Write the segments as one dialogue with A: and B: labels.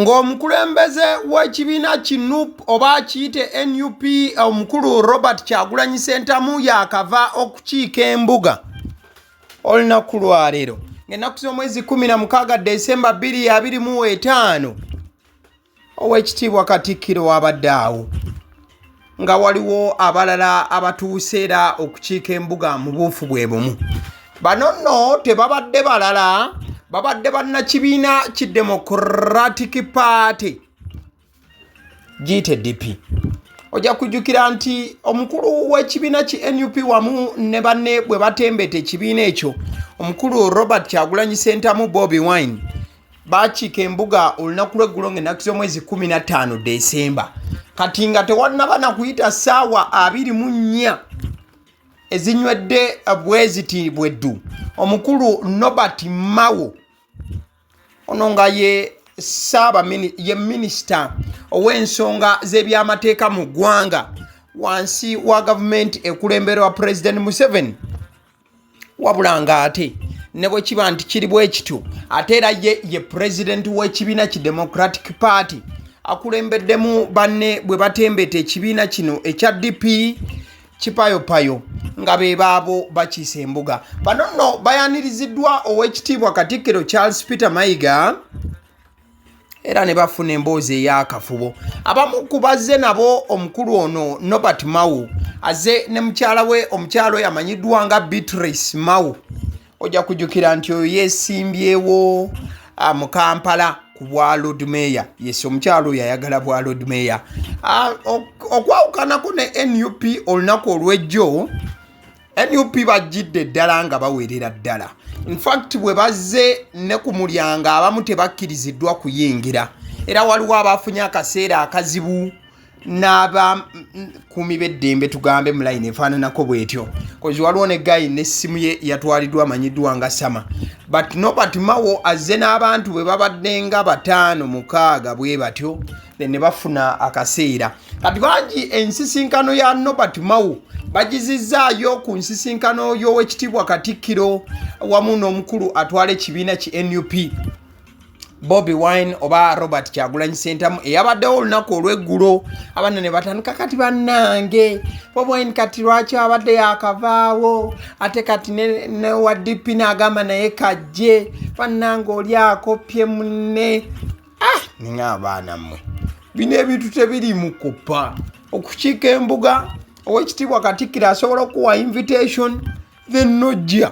A: ng'omukulembeze w'ekibiina ki NUP oba kiyite NUP omukulu Robert Kyagulanyi Ssentamu yaakava okukiika embuga olunaku lwa leero ng'ennaku z'omwezi 16 Desemba 2025 ow'ekitiibwa Katikkiro wabadde awo nga waliwo abalala abatuuse era okukiika embuga mu buufu bwe bumu. Bano nno tebabadde balala, babadde bannakibiina ki Democratic Party giyite DP. Ojja kujjukira nti omukulu w'ekibiina ki NUP wamu ne banne bwe batembete ekibiina ekyo omukulu Robert Kyagulanyi Ssentamu Bobi Wine bakiika embuga olunaku lw'eggulo ng'ennaku z'omwezi 15 Desemba. Kati nga tewannaba na kuyita ssaawa 24 ezinywedde bweziti bweddu omukulu Nobert ono nga ye minisita ow'ensonga z'ebyamateeka mu ggwanga wansi wa gavumenti ekulemberwa President Museveni, wabula ng'ate ne bwe kiba nti kiri bwe kityo ate era ye president w'ekibiina ki Democratic Party akulembeddemu banne bwe batembete ekibiina kino ekya DP kipayopayo nga be baabo bakiisa embuga. Bano nno bayaniriziddwa ow'ekitiibwa Katikkiro Charles Peter Mayiga era ne bafuna emboozi ey'akafubo. Abamu ku bazze nabo omukulu ono Nobert azze ne mukyala we omukyalo yamanyiddwa nga Beatrice ojja kujjukira nti oyo yeesimbyewo mu Kampala ku bwa Lord Mayor. Yes, omukyalo yayagala bwa Lord Mayor. Okwawukanako ne NUP olunaku olw'ejjo, NUP bajjidde ddala nga baweerera ddala. In fact bwe bazze ne ku mulyango abamu tebakkiriziddwa kuyingira era waliwo abafunye akaseera akazibu n'abakuumi b'eddembe tugambe mu line efaananako bw'etyo kozi waliwo ne gayi n'essimu ye yatwaliddwa amanyiddwa nga Sama. But Nobert azze n'abantu bwe babadde nga 5-6 bwe batyo ne bafuna akaseera. Kati bangi ensisinkano ya Nobert bagizizzaayo ku nsisinkano y'owekitiibwa Katikkiro wamu n'omukulu atwala ekibiina ki NUP Bobi Wine oba Robert Kyagulanyi Ssentamu eyabaddewo olunaku olw'eggulo. Abana ne batandika kati bannange Bobi Wine kati lwaki abadde yakavaawo ate kati ne wa DP n'agamba naye kajje bannange oli akopye munne. Ninga abaana mmwe bino ebintu tebiri mu kuppa okukiika embuga. Owekitiibwa Katikkiro asobola okuwa invitation then nojja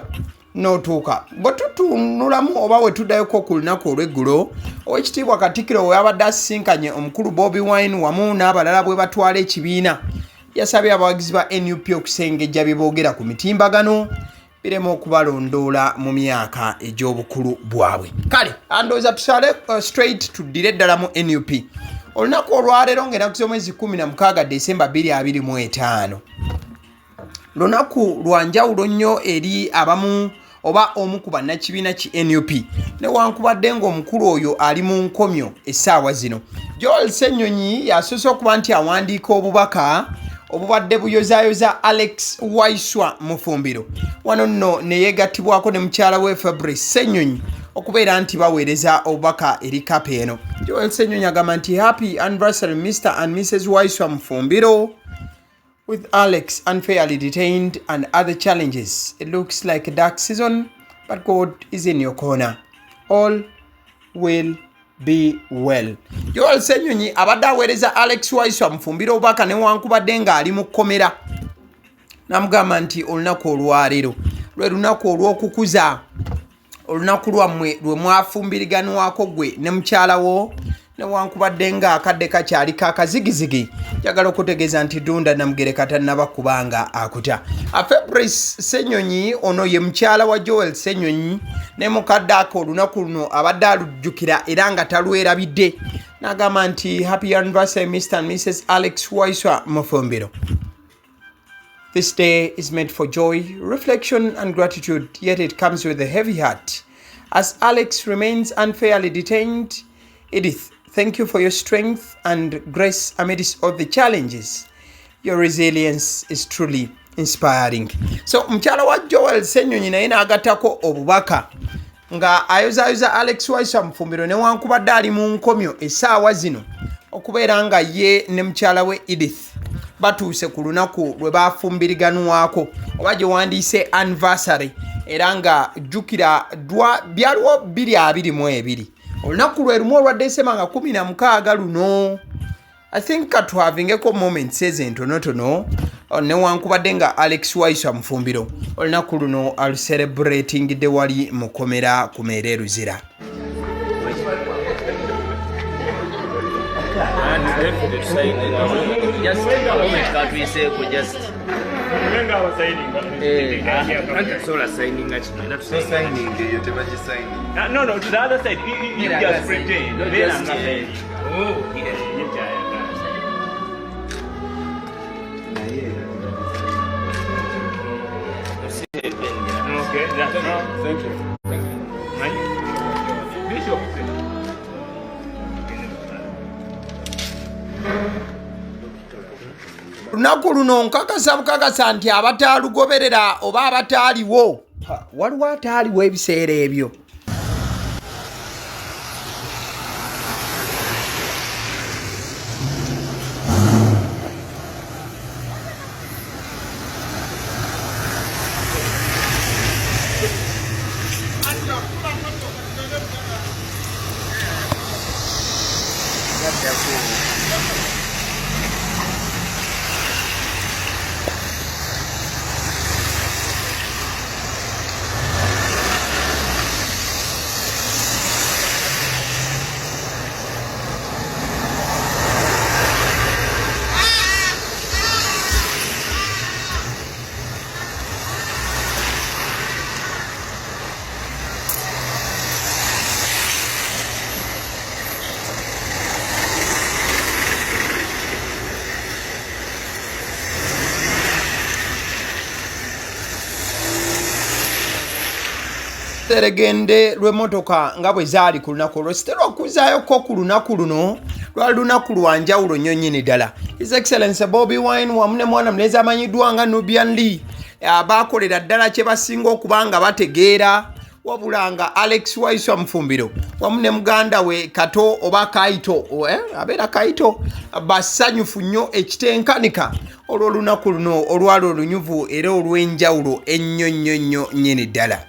A: n'otuuka. Bwe tutunulamu oba we tuddayoko ku lunaku olw'eggulo owekitiibwa Katikkiro we yabadde asisinkanye omukulu Bobi Wine wamu n'abalala bwe batwala ekibiina yasabye abawagizi ba NUP okusengejja bye boogera ku mitimbagano birema okubalondoola mu myaka egy'obukulu bwabwe. Kale andowooza tusale straight tuddire ddala mu NUP. Olunaku olwaleero ng'ennaku z'omwezi 16 Desemba 2025 lunaku lwa njawulo nnyo eri abamu oba omu ku bannakibiina ki NUP newankubadde ng'omukulu oyo ali mu nkomyo essaawa zino. Joel Ssenyonyi yasoose okuba nti awandiika obubaka obubadde buyozaayoza Alex Waiswa Mufumbiro. Wano nno ne yeegattibwako ne mukyala we Fabrice Ssenyonyi okubeera nti baweereza obubaka eri kapa eno. Joel Ssenyonyi agamba nti happy anniversary Mr. and Mrs. Waiswa Mufumbiro. With Alex unfairly detained and other challenges, it looks like a dark season, but God is in your corner. All will be well. Joel Ssenyonyi abadde aweereza Alex Waiswa Mufumbiro obubaka newankubadde ng'ali mu Kkomera. Namugamba nti olunaku olwaleero lwe lunaku olw'okukuza olunaku lwammwe lwe mwafumbiriganwako gwe ne mukyala wo newankubadde ng'akadde kakyali kakazigizigi. Njagala okutegeeza nti Dunda Namugereka tannaba kubanga akuta. Fabrice Ssenyonyi ono ye mukyala wa Joel Ssenyonyi ne mukadde ako olunaku luno abadde alujjukira era nga talwerabidde. N'agamba nti happy anniversary Mr. and Mrs. Alex Waiswa Mufumbiro. This day is meant for joy, reflection and gratitude, yet it comes with a heavy heart. As Alex remains unfairly detained, Edith, thank you for your strength and grace amidst all the challenges. Your resilience is truly inspiring. So mukyala wa Joel Ssenyonyi naye n'agattako obubaka nga ayozayoza Alex Waiswa Mufumbiro newankubadde ali mu nkomyo essaawa zino okubeera nga ye ne mukyala we Edith batuuse ku lunaku lwe bafumbiriganwako oba gye wandiise anniversary era nga jjukira byaliwo 2022 olunaku lwe lumu olwa December nga 16 luno. I think katuhavingeko moments ezentonotono newankubadde nga Alex Waiswa Mufumbiro olunaku luno alucelebratingidde wali mu Kkomera ku Meere Ruzira.
B: No, to the other side. You just pretend. Oh, yeah. Okay, that's all. Thank you. Bishop.
A: Lunaku luno nkakasa bukakasa nti abataalugoberera oba abataaliwo waliwo ataaliwo ebiseera ebyo. Teregende lw'emmotoka nga bwe zaali ku lunaku olwo siterwa okuzaayoko ku lunaku luno lwali lunaku lwa njawulo nnyo nnyini ddala. His Excellency Bobi Wine wamu ne mwana muneza amanyiddwa nga Nubian Lee baakolera ddala kye basinga okuba nga bategeera wabula nga Alex Waiswa Mufumbiro wamu ne muganda we Kato oba Kaito abeera Kaito basanyufu nnyo ekitenkanika olw'olunaku luno olwali olunyuvu era olw'enjawulo ennyo nnyo nnyo nnyini ddala.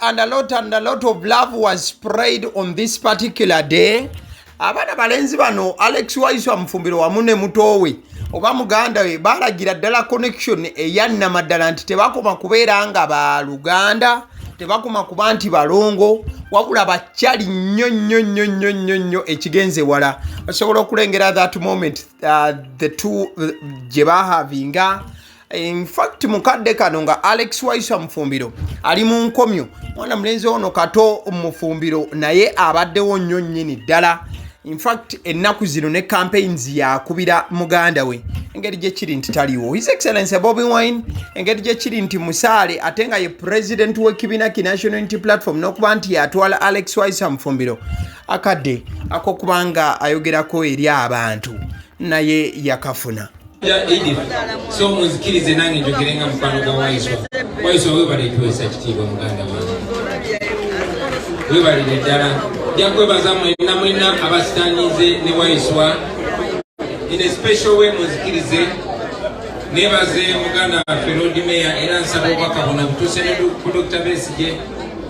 A: And a lot of love was sprayed on this particular day. Abaana balenzi bano Alex Waiswa Mufumbiro wamu ne muto we oba muganda we balagira ddala connection eyannamaddala nti tebakoma kubeera nga ba Luganda, tebakoma kuba nti balongo, wabula bakyali nnyo nnyo nnyo nnyo nnyo nnyo ekigenze wala. Basobola okulengera that moment the two gye bahavinga In fact mukadde kano nga Alex Waiswa Mufumbiro ali mu nkomyo mwana mulenzi ono kato Mufumbiro naye abaddewo nnyo nnyini ddala. In fact ennaku zino ne campaigns yakubira muganda we engeri gye kiri nti taliwo. His Excellency Bobi Wine engeri gye kiri nti musaale ate nga ye president w'ekibiina ki National Unity Platform n'okuba nti yatwala Alex Waiswa Mufumbiro akadde ak'okubanga ayogerako eri abantu naye yakafuna.
C: So muzikirize nange njogerenga mukwano gwa Waiswa webale tuwesa kitiibwa muganda wange webalire ddala jakwebaza mwena abasitanyize ne Waiswa in a special way muzikirize nebaze muganda waffe Lord Mayor era nsaba obubaka buno butuuse ne ku Dr. Besigye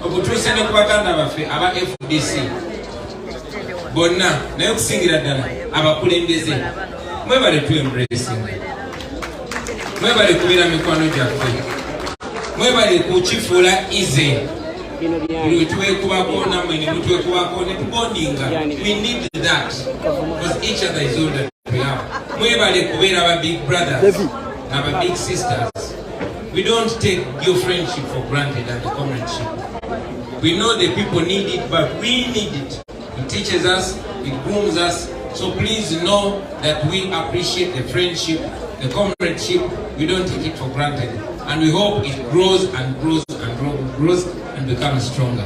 C: obutuuse ne ku baganda baffe aba FDC bonna naye okusingira ddala abakulembeze mwebale tu embracing mwebale kubeera mikwano gyaffe mwebale kukifuula ize buli tuwekubako namwe ne mutwekubako ne tubondinga. We need that because each other is all that we have. Mwebale kubeera aba big brothers aba big sisters. We don't take your friendship for granted and the comradeship. We know the people need it, but we need it. It teaches us, it grooms us. So please know that we appreciate the friendship, the comradeship. We don't take it for granted. And we hope it grows and grows and grows and becomes stronger.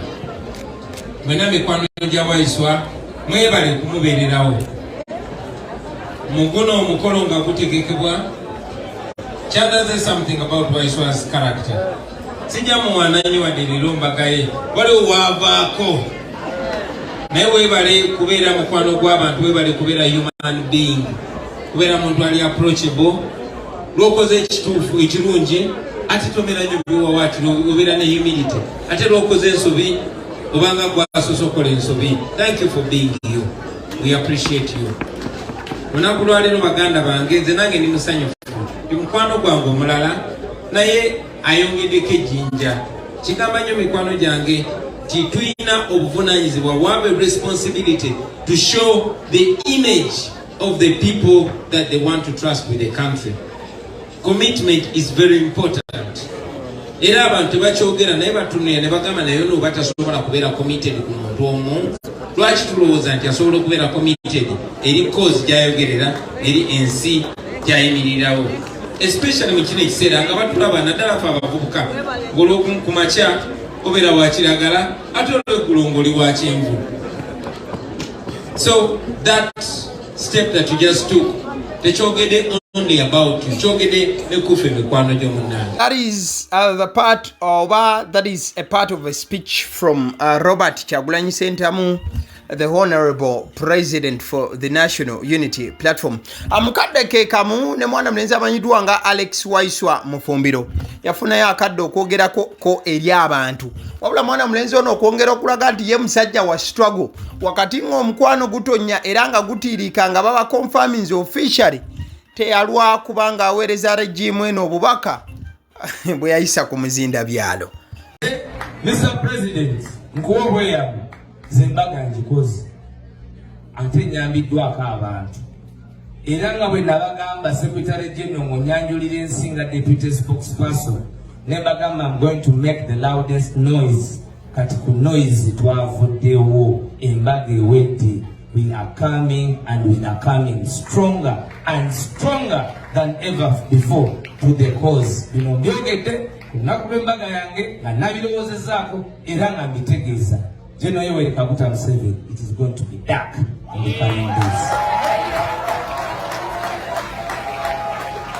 C: Mwena mikwano gya Waiswa mwebale kumubeererawo. Muguno omukolo nga gutegekebwa. Kyagaze something about Waiswa's character. Sijja muwananyi wadde leero mbagaye waliwo waavaako. Naye webale kubeera mukwano gw'abantu webale kubeera human being kubeera muntu ali approachable lwokoze ekituufu ekirungi ate tomera nnyo biwawaatiro obeera ne humility ate lwokoze ensobi obanga gwasosokola ensobi. Thank you for being you. We appreciate you. Lunaku lwaleero baganda bange nze nange ndi musanyufu ndi mukwano gwange omulala naye ayongeddeko ejjinja kigamba nnyo mikwano gyange tuyina obuvunanyizibwa we have a responsibility to show the image of the people that they want to trust with the country. Commitment is very important. Era abantu bakyogera naye batunira ne bagamba naye no batasobola kubeera committed ku muntu omu. Lwaki tulowooza nti asobola okubeera committed eri cause gy'ayogerera eri ensi gy'ayimirirawo, especially mu kino ekiseera nga batulaba naddala fe abavubuka ng'olwokumakya obeera wa kiragala ate olw'eggulu ng'oli wa kyenvu. So that step that you just took tekyogedde only about you, kyogedde ne kufe mikwano gy'omunnange.
A: That is the part of that is a part of a speech from Robert Kyagulanyi Ssentamu, the Honorable President for the National Unity Platform. Amukadde ke kamu ne mwana mulenzi amanyiddwa nga Alex Waiswa Mufumbiro yafunayo akadde okwogerako ko eri abantu. Wabula mwana mulenzi ono okwongera okulaga nti ye musajja wa struggle wakati ng'omukwano gutonya era nga gutiirika nga baba confirmings officially teyalwa kubanga aweereza regimu eno obubaka bwe yayisa ku muzinda byalo.
D: Mr. President, nkuwa obweyamo ze mbaga njikoze ate nyambiddwako abantu era nga bwe nabagamba Secretary General ng'onyanjulira ensinga Deputy Spokesperson ne bagamba I'm going to make the loudest noise. Kati ku noise twavuddewo embaga ewedde. We are coming and we are coming stronger and stronger than ever before to the cause. Bino mbyogedde kunaku lw'embaga yange nga nabirowoozezaako era nga mbitegeeza. General Yoweri Kaguta Museveni, it is going to be dark in the coming days.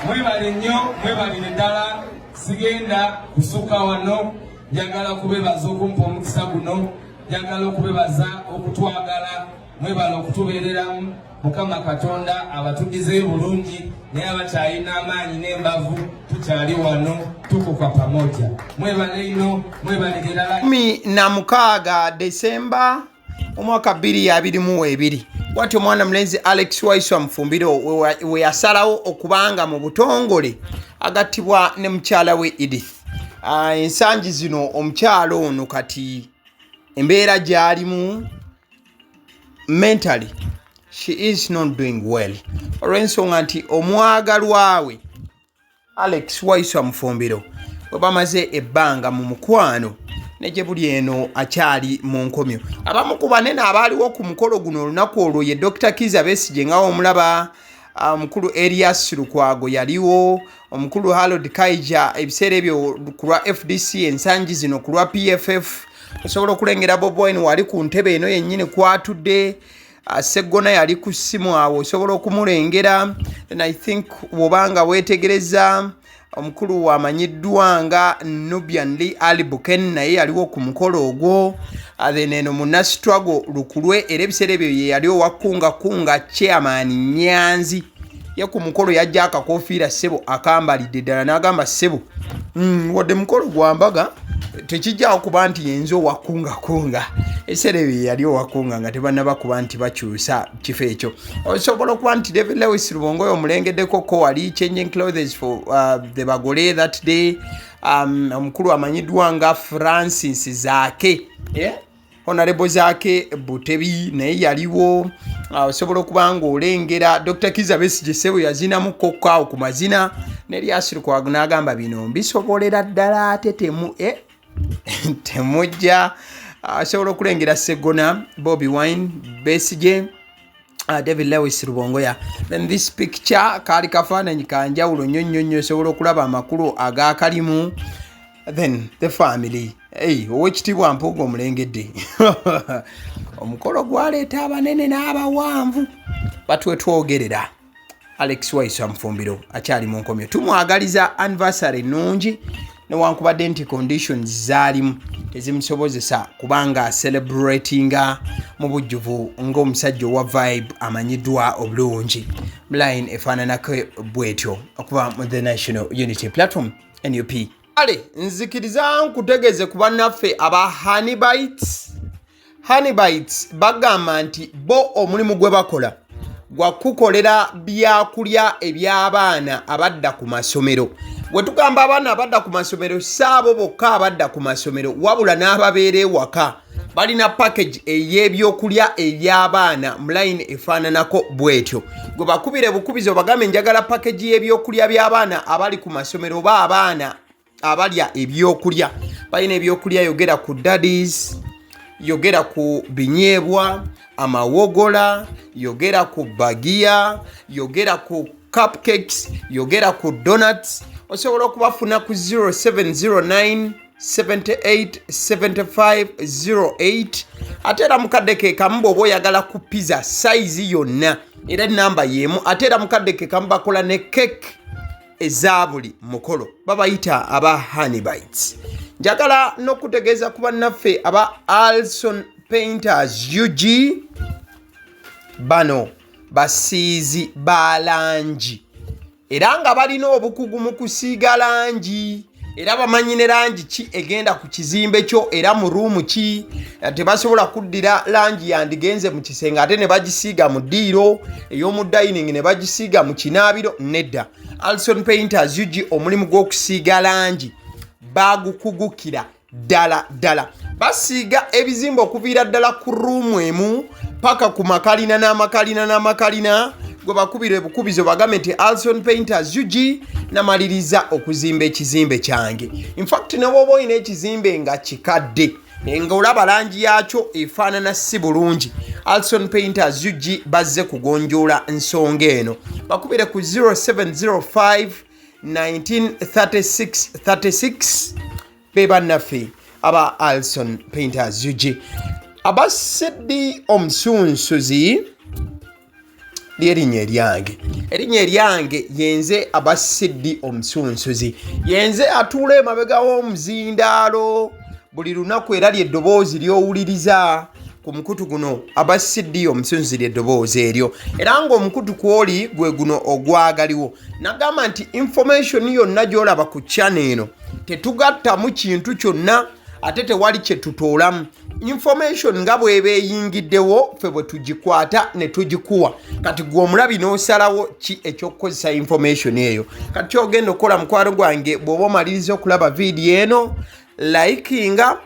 D: Mwebale nnyo, mwebalire ddala, sigenda kusuka wano, njagala kubebaza okumpa omukisa guno, njagala okubebaza okutwagala, mwebale okutubeereramu, Mukama Katonda abatugize bulungi, naye abakyalina amaanyi n'embavu, tukyali wano, tukuka pamoja. Mwebale ino, mwebalire ddala.
A: 16 Desemba omwaka 2022 bw'atyo omwana mulenzi Alex Waiswa Mufumbiro we yasalawo okubanga mu butongole agattibwa ne mukyala we Edith. Ensangi zino omukyalo ono kati embeera gy'alimu mentally she is not doing well olw'ensonga nti omwagalwa we Alex Waiswa Mufumbiro bwe bamaze ebbanga mu mukwano ne gye buli eno akyali mu nkomyo. Abamu ku banene abaaliwo ku mukolo guno olunaku olwo ye Dr. Kizza Besigye nga omulaba omukulu Elias Lukwago yaliwo, omukulu Harold Kaija ebiseera ebyo ku lwa FDC ensangi zino ku lwa PFF. Osobola okulengera Bobi Wine wali ku ntebe eno yennyini kwatudde, Seggona yali ku ssimu awo osobola okumulengera. And I think wobanga weetegereza omukulu wamanyiddwa nga Nubian Ali Buken naye yaliwo ku mukolo ogwo. Then eno muna struggle lukulwe era ebiseera ebyo ye yali owakunga chairman Nyanzi ye ku mukolo yajja akakofiira ssebo akambalidde ddala n'agamba ssebo wadde mukolo gwambaga tekijja okuba nti yenzo owakunga ebiseera ebyo yali owakunga nga tebannaba kuba nti bakyusa kifo ekyo. Osobola okuba nti David Lewis Lubongo oyo omulengeddeko ko wali changing clothes for the bagole that day. Omukulu amanyiddwa nga Francis Zaake, Honorable Zaake Butebi naye yaliwo. Osobola okuba ng'olengera Dr. Kizza Besigye ssebo yazinamu kokaawo ku mazina Elias Lukwago n'agamba bino mbisobolera ddala ate temujja. Osobola okulengera Seggona, Bobi Wine, Besigye, David Lewis Lubongoya. Then this picture kaali kafaananyi kanjawulo nnyo osobola okulaba amakulu agakalimu. Then the family. Owekitiibwa Mpuuga omulengedde omukolo gwaleeta abanene n'abawanvu batwetwogerera. Alex Waiswa Mufumbiro akyali mu nkomyo. Tumwagaliza anniversary nungi newankubadde nti conditions zaalimu tezimusobozesa kubanga celebratinga mu bujjuvu ng'omusajja owa vibe amanyiddwa obulungi. Line efaananako bwetyo okuva mu the National Unity Platform NUP. Ale nzikiriza nkutegeze ku bannaffe aba Honeybites bagamba nti bo omulimu gwe bakola gwa kukolera byakulya eby'abaana abadda ku masomero. Bwe tugamba abaana abadda ku masomero saabo bokka abadda ku masomero wabula n'ababeera ewaka balina package ey'ebyokulya eby'abaana mu line efaananako bwetyo. Gwe bakubire bukubizo bagambe njagala package y'ebyokulya by'abaana abali ku masomero oba abaana abalya ebyokulya. Balina ebyokulya yogera ku daddies, yogera ku binyeebwa, amawogola, yogera ku bagiya, yogera ku cupcakes, yogera ku donuts. Osobola okubafuna ku 0709 787508. Ate era mukadde ke kamu bw'oba oyagala ku pizza size yonna era namba y'emu. Ate era mukadde ke kamu bakola ne cake eza buli mukolo babayita aba Honeybites. Njagala n'okutegeeza ku bannaffe aba Alson Painters UG bano basiizi ba langi era nga balina obukugu mu kusiiga langi era bamanyi ne langi ki egenda ku kizimbe kyo era mu ruumu ki. Tebasobola kuddira langi yandigenze mu kisenge ate ne bagisiiga mu ddiiro ey'omu dining ne bagisiiga mu kinaabiro. Nedda. Alson Painters UG omulimu gw'okusiiga langi bagukugukira ddala. Basiiga ebizimbe okuviira ddala ku ruumu emu paka ku makalina n'amakalina. Gwe bakubira ebukubizo bagambe nti Alson Painters UG namaliriza okuzimba ekizimbe kyange. In fact ne bw'oba olina ekizimbe nga kikadde nga olaba langi yakyo efaanana si bulungi, Alson Painters UG bazze kugonjoola ensonga eno. Bakubire ku 0705 1936 be bannaffe aba Alson Painters UG. Aba Seddi Omusunsuzi erinnya eryange yenze aba Seddi Omusunsuzi. Yenze atuula emabega w'omuzindaalo buli lunaku era ly'eddoboozi ly'owuliriza ku mukutu guno aba Seddi Omusunsuzi ly'eddoboozi eryo era ng'omukutu kwoli gwe guno ogwagaliwo. Nagamba nti information yonna gy'olaba ku channel eno tetugattamu kintu kyonna ate tewali kye tutoolamu. Information nga bw'eba eyingiddewo ffe bwe tugikwata ne tugikuwa. Kati gwe omulabi n'osalawo ki eky'okukozesa information eyo. Kati ky'ogenda okukola mukwano gwange bw'oba omaliriza okulaba vidiyo eno, likinga,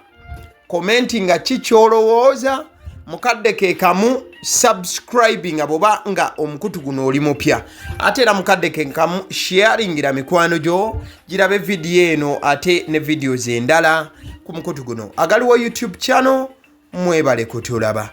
A: commentinga ki ky'olowooza, mukadde ke kamu subscribing aboba nga omukutu guno oli mupya ate era mukadde kenkamu sharingira mikwano gyo girabe video eno ate ne videos endala ku mukutu guno. Agaliwo YouTube channel mwebale kutulaba.